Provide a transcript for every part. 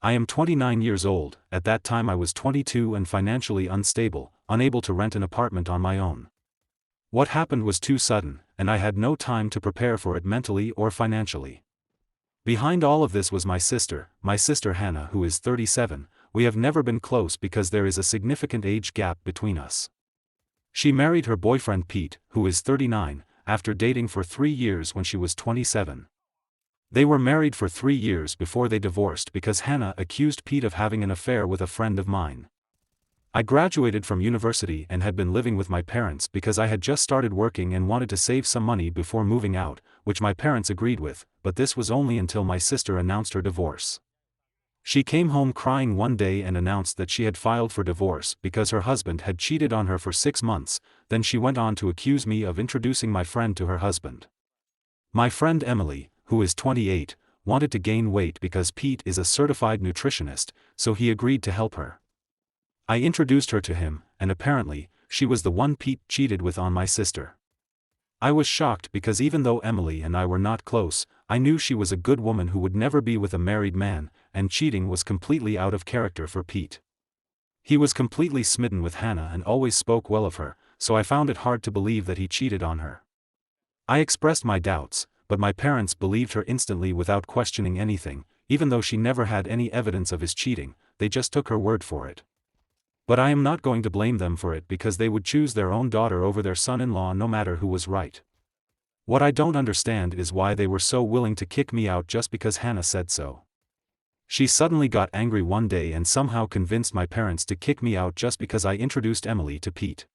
I am 29 years old. At that time I was 22 and financially unstable, unable to rent an apartment on my own. What happened was too sudden, and I had no time to prepare for it mentally or financially. Behind all of this was my sister Hannah, who is 37. We have never been close because there is a significant age gap between us. She married her boyfriend Pete, who is 39, after dating for 3 years when she was 27. They were married for 3 years before they divorced because Hannah accused Pete of having an affair with a friend of mine. I graduated from university and had been living with my parents because I had just started working and wanted to save some money before moving out, which my parents agreed with, but this was only until my sister announced her divorce. She came home crying one day and announced that she had filed for divorce because her husband had cheated on her for 6 months. Then she went on to accuse me of introducing my friend to her husband. My friend Emily, who is 28, wanted to gain weight because Pete is a certified nutritionist, so he agreed to help her. I introduced her to him, and apparently, she was the one Pete cheated with on my sister. I was shocked because even though Emily and I were not close, I knew she was a good woman who would never be with a married man, and cheating was completely out of character for Pete. He was completely smitten with Hannah and always spoke well of her, so I found it hard to believe that he cheated on her. I expressed my doubts, but my parents believed her instantly without questioning anything. Even though she never had any evidence of his cheating, they just took her word for it. But I am not going to blame them for it because they would choose their own daughter over their son-in-law no matter who was right. What I don't understand is why they were so willing to kick me out just because Hannah said so. She suddenly got angry one day and somehow convinced my parents to kick me out just because I introduced Emily to Pete.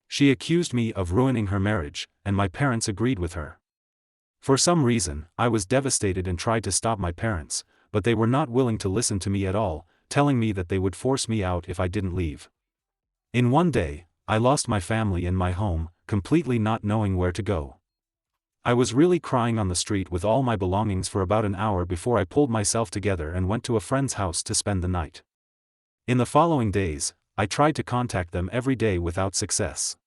She accused me of ruining her marriage, and my parents agreed with her. For some reason, I was devastated and tried to stop my parents, but they were not willing to listen to me at all, telling me that they would force me out if I didn't leave. In one day, I lost my family and my home, completely not knowing where to go. I was really crying on the street with all my belongings for about an hour before I pulled myself together and went to a friend's house to spend the night. In the following days, I tried to contact them every day without success.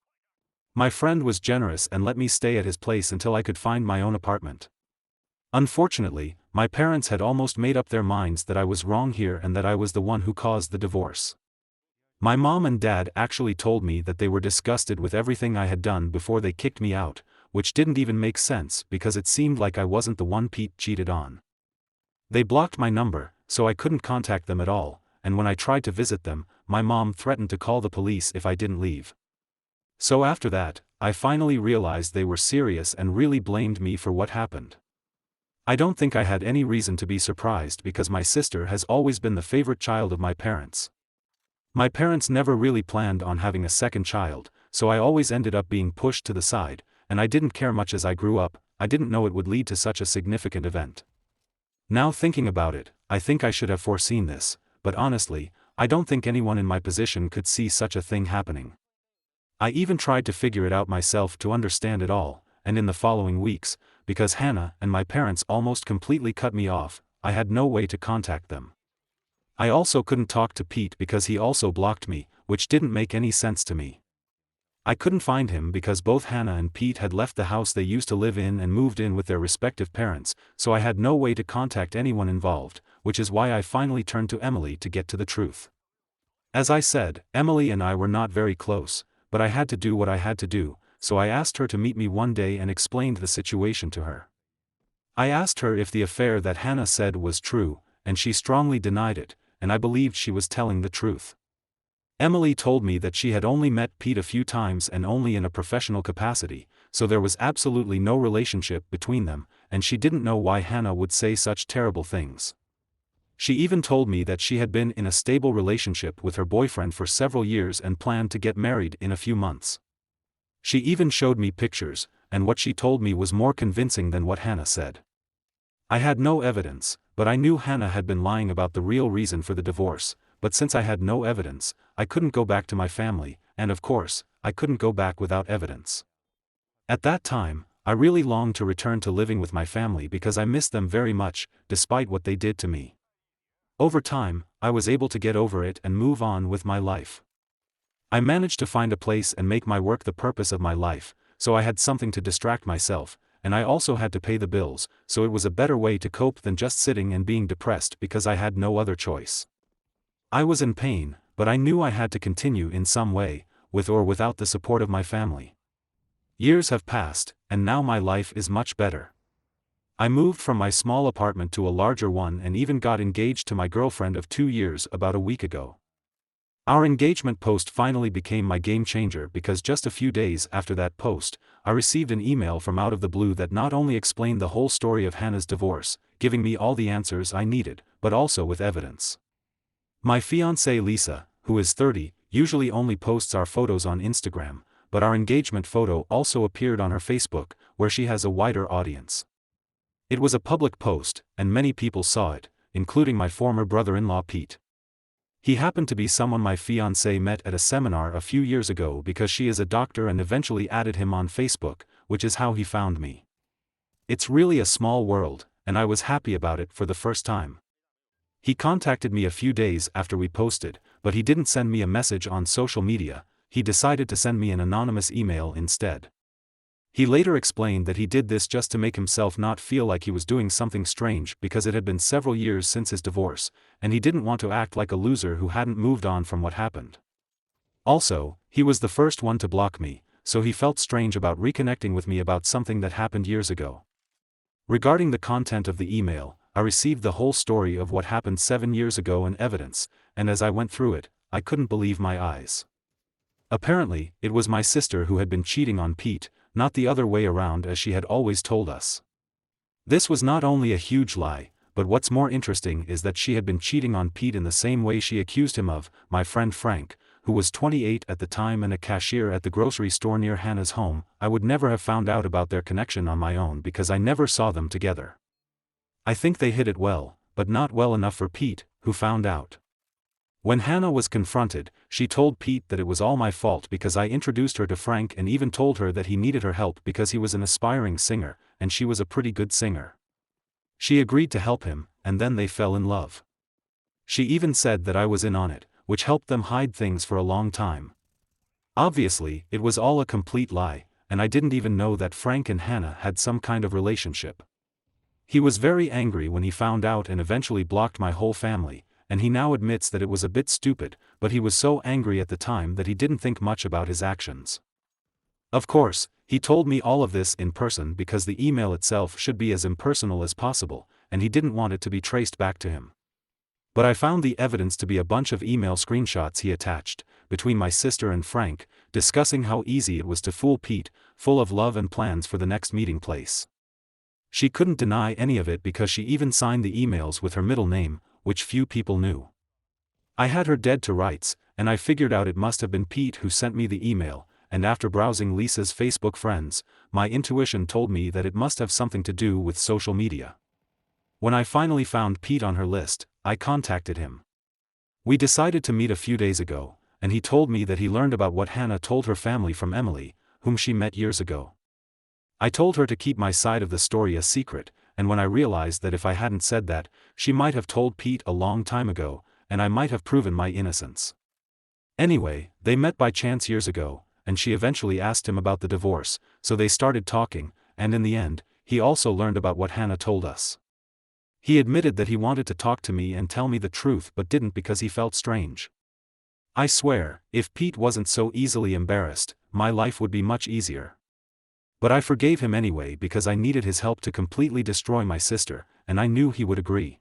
My friend was generous and let me stay at his place until I could find my own apartment. Unfortunately, my parents had almost made up their minds that I was wrong here and that I was the one who caused the divorce. My mom and dad actually told me that they were disgusted with everything I had done before they kicked me out, which didn't even make sense because it seemed like I wasn't the one Pete cheated on. They blocked my number, so I couldn't contact them at all, and when I tried to visit them, my mom threatened to call the police if I didn't leave. So after that, I finally realized they were serious and really blamed me for what happened. I don't think I had any reason to be surprised because my sister has always been the favorite child of my parents. My parents never really planned on having a second child, so I always ended up being pushed to the side, and I didn't care much as I grew up. I didn't know it would lead to such a significant event. Now thinking about it, I think I should have foreseen this, but honestly, I don't think anyone in my position could see such a thing happening. I even tried to figure it out myself to understand it all, and in the following weeks, because Hannah and my parents almost completely cut me off, I had no way to contact them. I also couldn't talk to Pete because he also blocked me, which didn't make any sense to me. I couldn't find him because both Hannah and Pete had left the house they used to live in and moved in with their respective parents, so I had no way to contact anyone involved, which is why I finally turned to Emily to get to the truth. As I said, Emily and I were not very close, but I had to do what I had to do, so I asked her to meet me one day and explained the situation to her. I asked her if the affair that Hannah said was true, and she strongly denied it, and I believed she was telling the truth. Emily told me that she had only met Pete a few times and only in a professional capacity, so there was absolutely no relationship between them, and she didn't know why Hannah would say such terrible things. She even told me that she had been in a stable relationship with her boyfriend for several years and planned to get married in a few months. She even showed me pictures, and what she told me was more convincing than what Hannah said. I had no evidence, but I knew Hannah had been lying about the real reason for the divorce, but since I had no evidence, I couldn't go back to my family, and of course, I couldn't go back without evidence. At that time, I really longed to return to living with my family because I missed them very much, despite what they did to me. Over time, I was able to get over it and move on with my life. I managed to find a place and make my work the purpose of my life, so I had something to distract myself, and I also had to pay the bills, so it was a better way to cope than just sitting and being depressed because I had no other choice. I was in pain, but I knew I had to continue in some way, with or without the support of my family. Years have passed, and now my life is much better. I moved from my small apartment to a larger one and even got engaged to my girlfriend of 2 years about a week ago. Our engagement post finally became my game changer because just a few days after that post, I received an email from out of the blue that not only explained the whole story of Hannah's divorce, giving me all the answers I needed, but also with evidence. My fiancée Lisa, who is 30, usually only posts our photos on Instagram, but our engagement photo also appeared on her Facebook, where she has a wider audience. It was a public post, and many people saw it, including my former brother-in-law Pete. He happened to be someone my fiancée met at a seminar a few years ago because she is a doctor and eventually added him on Facebook, which is how he found me. It's really a small world, and I was happy about it for the first time. He contacted me a few days after we posted, but he didn't send me a message on social media. He decided to send me an anonymous email instead. He later explained that he did this just to make himself not feel like he was doing something strange because it had been several years since his divorce, and he didn't want to act like a loser who hadn't moved on from what happened. Also, he was the first one to block me, so he felt strange about reconnecting with me about something that happened years ago. Regarding the content of the email, I received the whole story of what happened 7 years ago and evidence, and as I went through it, I couldn't believe my eyes. Apparently, it was my sister who had been cheating on Pete, not the other way around as she had always told us. This was not only a huge lie, but what's more interesting is that she had been cheating on Pete in the same way she accused him of. My friend Frank, who was 28 at the time and a cashier at the grocery store near Hannah's home, I would never have found out about their connection on my own because I never saw them together. I think they hid it well, but not well enough for Pete, who found out. When Hannah was confronted, she told Pete that it was all my fault because I introduced her to Frank and even told her that he needed her help because he was an aspiring singer, and she was a pretty good singer. She agreed to help him, and then they fell in love. She even said that I was in on it, which helped them hide things for a long time. Obviously, it was all a complete lie, and I didn't even know that Frank and Hannah had some kind of relationship. He was very angry when he found out and eventually blocked my whole family, and he now admits that it was a bit stupid, but he was so angry at the time that he didn't think much about his actions. Of course, he told me all of this in person because the email itself should be as impersonal as possible, and he didn't want it to be traced back to him. But I found the evidence to be a bunch of email screenshots he attached, between my sister and Frank, discussing how easy it was to fool Pete, full of love and plans for the next meeting place. She couldn't deny any of it because she even signed the emails with her middle name, which few people knew. I had her dead to rights, and I figured out it must have been Pete who sent me the email, and after browsing Lisa's Facebook friends, my intuition told me that it must have something to do with social media. When I finally found Pete on her list, I contacted him. We decided to meet a few days ago, and he told me that he learned about what Hannah told her family from Emily, whom she met years ago. I told her to keep my side of the story a secret, and when I realized that if I hadn't said that, she might have told Pete a long time ago, and I might have proven my innocence. Anyway, they met by chance years ago, and she eventually asked him about the divorce, so they started talking, and in the end, he also learned about what Hannah told us. He admitted that he wanted to talk to me and tell me the truth but didn't because he felt strange. I swear, if Pete wasn't so easily embarrassed, my life would be much easier. But I forgave him anyway because I needed his help to completely destroy my sister, and I knew he would agree.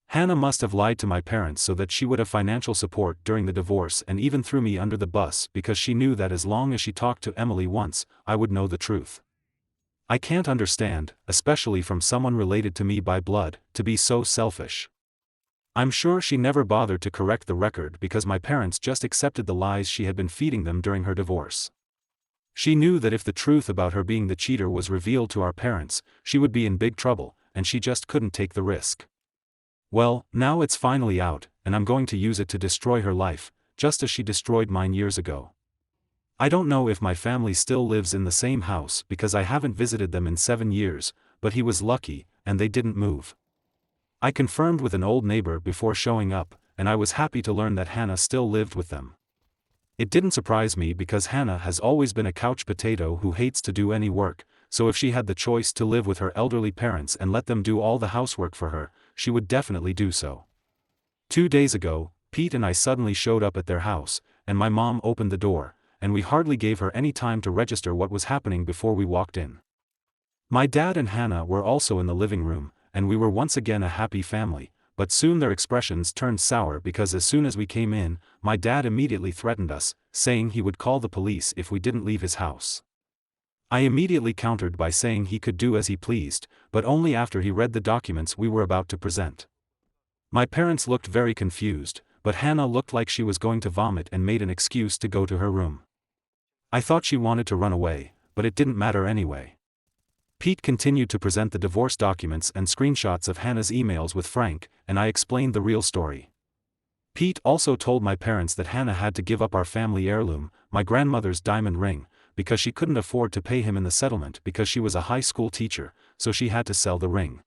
Hannah must have lied to my parents so that she would have financial support during the divorce and even threw me under the bus because she knew that as long as she talked to Emily once, I would know the truth. I can't understand, especially from someone related to me by blood, to be so selfish. I'm sure she never bothered to correct the record because my parents just accepted the lies she had been feeding them during her divorce. She knew that if the truth about her being the cheater was revealed to our parents, she would be in big trouble, and she just couldn't take the risk. Well, now it's finally out, and I'm going to use it to destroy her life, just as she destroyed mine years ago. I don't know if my family still lives in the same house because I haven't visited them in 7 years, but he was lucky, and they didn't move. I confirmed with an old neighbor before showing up, and I was happy to learn that Hannah still lived with them. It didn't surprise me because Hannah has always been a couch potato who hates to do any work, so if she had the choice to live with her elderly parents and let them do all the housework for her, she would definitely do so. 2 days ago, Pete and I suddenly showed up at their house, and my mom opened the door, and we hardly gave her any time to register what was happening before we walked in. My dad and Hannah were also in the living room, and we were once again a happy family, but soon their expressions turned sour because as soon as we came in, my dad immediately threatened us, saying he would call the police if we didn't leave his house. I immediately countered by saying he could do as he pleased, but only after he read the documents we were about to present. My parents looked very confused, but Hannah looked like she was going to vomit and made an excuse to go to her room. I thought she wanted to run away, but it didn't matter anyway. Pete continued to present the divorce documents and screenshots of Hannah's emails with Frank, and I explained the real story. Pete also told my parents that Hannah had to give up our family heirloom, my grandmother's diamond ring, because she couldn't afford to pay him in the settlement because she was a high school teacher, so she had to sell the ring.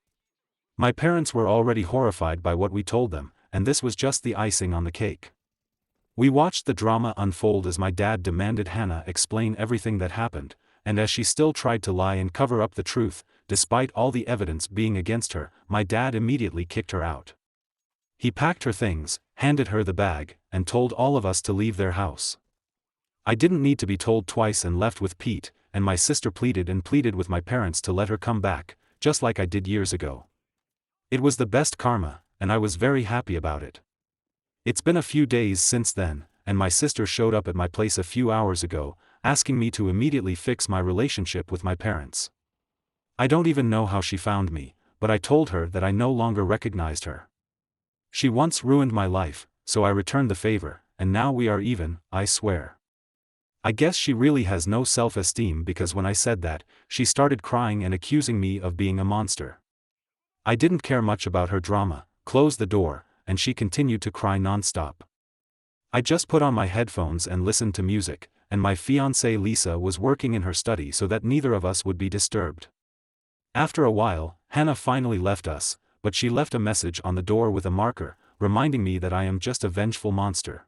My parents were already horrified by what we told them, and this was just the icing on the cake. We watched the drama unfold as my dad demanded Hannah explain everything that happened, and as she still tried to lie and cover up the truth, despite all the evidence being against her, my dad immediately kicked her out. He packed her things, handed her the bag, and told all of us to leave their house. I didn't need to be told twice and left with Pete, and my sister pleaded and pleaded with my parents to let her come back, just like I did years ago. It was the best karma, and I was very happy about it. It's been a few days since then, and my sister showed up at my place a few hours ago, asking me to immediately fix my relationship with my parents. I don't even know how she found me, but I told her that I no longer recognized her. She once ruined my life, so I returned the favor, and now we are even, I swear. I guess she really has no self-esteem because when I said that, she started crying and accusing me of being a monster. I didn't care much about her drama, closed the door, and she continued to cry non-stop. I just put on my headphones and listened to music, and my fiancée Lisa was working in her study so that neither of us would be disturbed. After a while, Hannah finally left us, but she left a message on the door with a marker, reminding me that I am just a vengeful monster.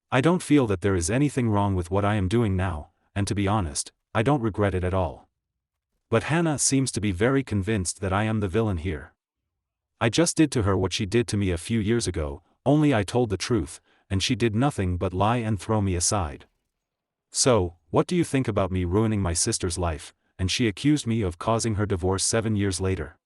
I don't feel that there is anything wrong with what I am doing now, and to be honest, I don't regret it at all. But Hannah seems to be very convinced that I am the villain here. I just did to her what she did to me a few years ago, only I told the truth, and she did nothing but lie and throw me aside. So, what do you think about me ruining my sister's life, and she accused me of causing her divorce 7 years later?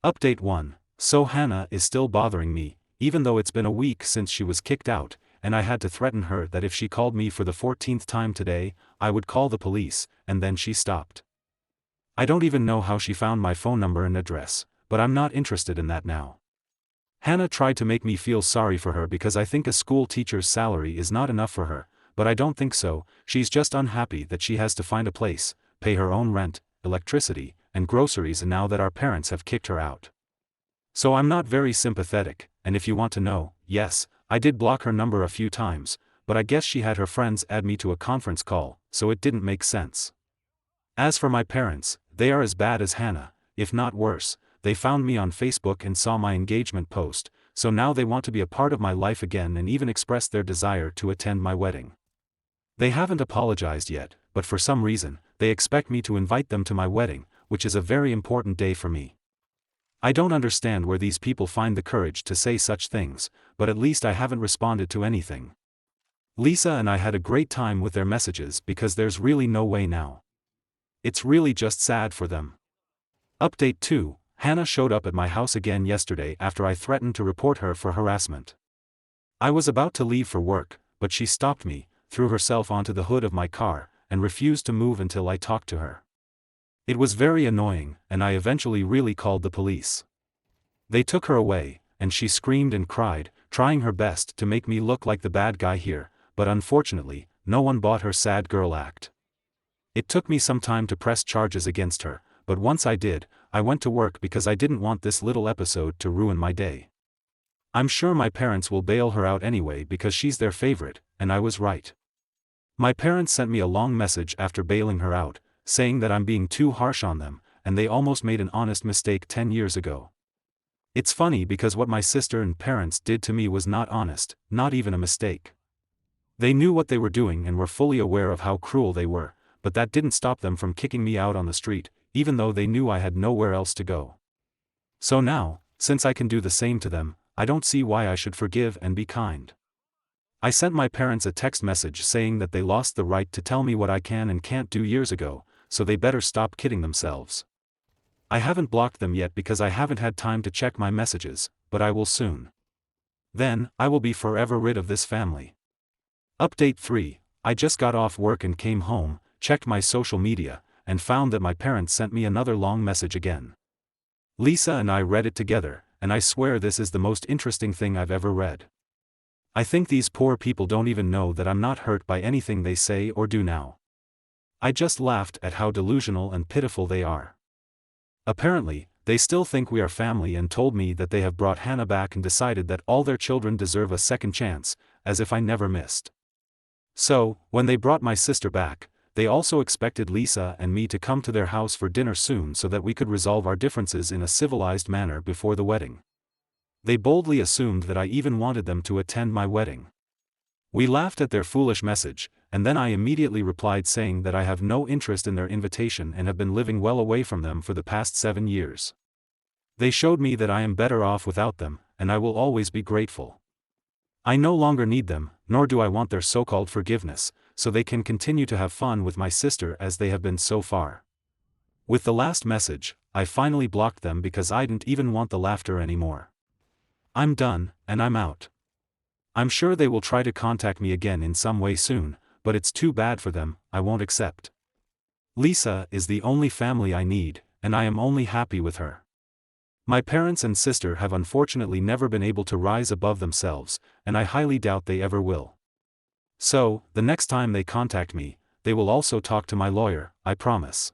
Update 1. So Hannah is still bothering me, even though it's been a week since she was kicked out, and I had to threaten her that if she called me for the 14th time today, I would call the police, and then she stopped. I don't even know how she found my phone number and address, but I'm not interested in that now. Hannah tried to make me feel sorry for her because I think a school teacher's salary is not enough for her, but I don't think so. She's just unhappy that she has to find a place, pay her own rent, electricity, and groceries now that our parents have kicked her out. So I'm not very sympathetic, and if you want to know, yes, I did block her number a few times, but I guess she had her friends add me to a conference call, so it didn't make sense. As for my parents, they are as bad as Hannah, if not worse. They found me on Facebook and saw my engagement post, so now they want to be a part of my life again and even expressed their desire to attend my wedding. They haven't apologized yet, but for some reason, they expect me to invite them to my wedding, which is a very important day for me. I don't understand where these people find the courage to say such things, but at least I haven't responded to anything. Lisa and I had a great time with their messages because there's really no way now. It's really just sad for them. Update 2. Hannah showed up at my house again yesterday after I threatened to report her for harassment. I was about to leave for work, but she stopped me, threw herself onto the hood of my car, and refused to move until I talked to her. It was very annoying, and I eventually really called the police. They took her away, and she screamed and cried, trying her best to make me look like the bad guy here, but unfortunately, no one bought her sad girl act. It took me some time to press charges against her, but once I did, I went to work because I didn't want this little episode to ruin my day. I'm sure my parents will bail her out anyway because she's their favorite, and I was right. My parents sent me a long message after bailing her out, saying that I'm being too harsh on them, and they almost made an honest mistake 10 years ago. It's funny because what my sister and parents did to me was not honest, not even a mistake. They knew what they were doing and were fully aware of how cruel they were, but that didn't stop them from kicking me out on the street, even though they knew I had nowhere else to go. So now, since I can do the same to them, I don't see why I should forgive and be kind. I sent my parents a text message saying that they lost the right to tell me what I can and can't do years ago, so they better stop kidding themselves. I haven't blocked them yet because I haven't had time to check my messages, but I will soon. Then, I will be forever rid of this family. Update 3. I just got off work and came home, checked my social media, and found that my parents sent me another long message again. Lisa and I read it together, and I swear this is the most interesting thing I've ever read. I think these poor people don't even know that I'm not hurt by anything they say or do now. I just laughed at how delusional and pitiful they are. Apparently, they still think we are family and told me that they have brought Hannah back and decided that all their children deserve a second chance, as if I never missed. So, when they brought my sister back, they also expected Lisa and me to come to their house for dinner soon so that we could resolve our differences in a civilized manner before the wedding. They boldly assumed that I even wanted them to attend my wedding. We laughed at their foolish message, and then I immediately replied saying that I have no interest in their invitation and have been living well away from them for the past 7 years. They showed me that I am better off without them, and I will always be grateful. I no longer need them, nor do I want their so-called forgiveness, so they can continue to have fun with my sister as they have been so far. With the last message, I finally blocked them because I didn't even want the laughter anymore. I'm done, and I'm out. I'm sure they will try to contact me again in some way soon, but it's too bad for them, I won't accept. Lisa is the only family I need, and I am only happy with her. My parents and sister have unfortunately never been able to rise above themselves, and I highly doubt they ever will. So, the next time they contact me, they will also talk to my lawyer, I promise.